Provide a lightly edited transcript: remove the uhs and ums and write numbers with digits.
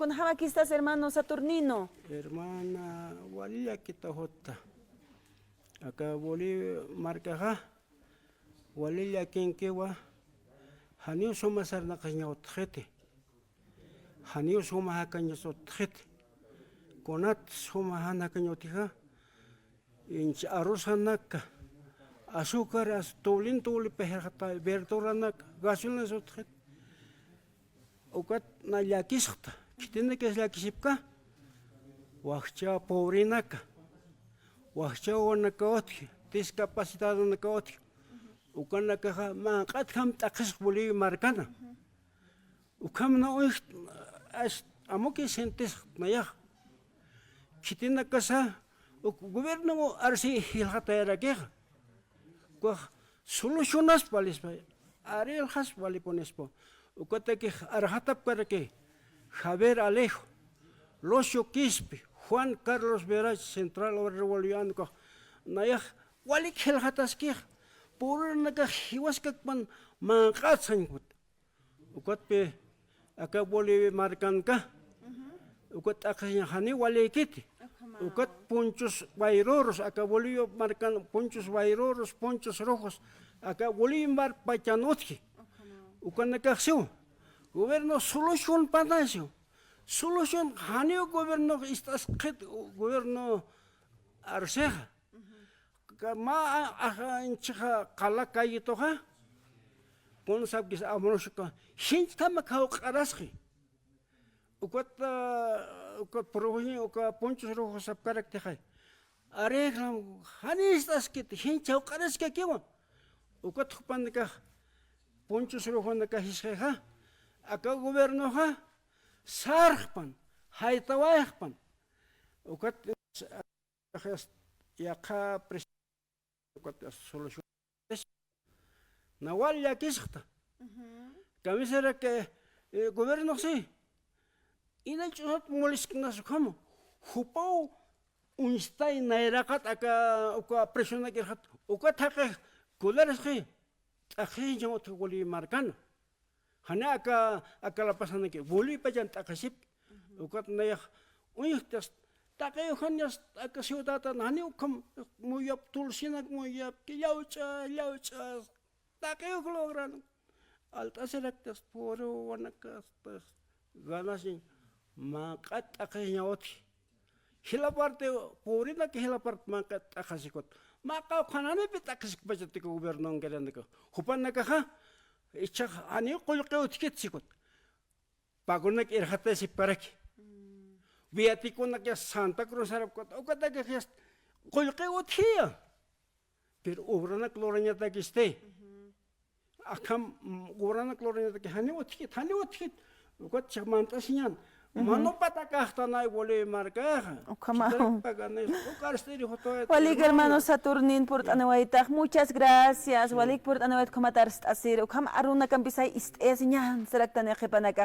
con aquí estás, hermano Saturnino. Hermana, walila kita hota. Acá Bolivia marca walila quien kewa. Hanio soma sarna kanya otjete. Hanio soma hakanya otjete. Konat soma hana kanya otija. Inch arroz hanaka. Azúcar as tolin peherata verdura nak gasolina otjete. Ukat na yakisota. Tiene que es la kisipka. Wachcha pobre naka. Wachcha wanakaotki. Discapacitado nakaotki. Ukanaka manqat ham takas Bolivia marcana. Ukam na oish as amoki sentes naya. Kitina casa gobierno arsi hilhata era guerra. Kwa solucionas palis pa. Ariel has vali ponespo. Ukata que arhatap para que Javier Alejo, Locio Quispe, Juan Carlos Veras, Central Revolucionario, Naya, Walik Helhataskir, Pura Naka Hiwaskakman, Mankatsangut, Ukatpe, Aka Bolivia Marcanca, Ukat Akahani Walekiti, Ukat Ponchos Vairoros, Aka Bolivia Marcan, Ponchos Vairoros, Ponchos Rojos, Aka Bolivia Pachanotki, Ukanakaxio. Gobierno solución para eso. Solución, hanio gobierno estas gobierno arseja. Ma aha incha kala kayi toha. Pon sab gis amroshka. Hinch kama kau karaschi. Ukat provoñi uka ponchos rojos sab karakteja. Arreglam hani estas kit hinch kau karaska kiwa. Ukat pandika ponchos rojos naka hisja. Acá gobierno ha sarpan, haitawahpan. Ukat ya ka presidente solución. Nawal ya kisata. Kami será que gobierno sí. Ina chot moliskin su como. Hupau unstai nairakat acá uka presiona que hat. Ukat ha kulares que. Akhi jamot goli marcano. Hanya aka la pasana que volví para allá takasip, ukat naya, uyuhtas, takayo hanyas aka ciudad nani ukam muy up tulsina muy up que yaucha, takayo logran, altas electas poro wanakas ganasin, makat akayaoti. Hila parte porina que hila parte makat akasikot, makau kanane pitakasik bajat ko gobierno ngelandeko, hupan nakaha. Ichak ani kulkeu tiket sikut. Pagunak irhata si parak. Biati kunak ya Santa Cruz harap kot. Okata ke fiest kulkeu tiya. Pero obranak loranya takiste. Akam obranak loranya tak hani otiket. Okat chamantas nyan. Mano patakahta na boleh marka. Walik hermano Saturnin por anawaitak, muchas gracias. Walik por anawait komatar asir. Ukam aruna kampisay ist esinyan serak tanay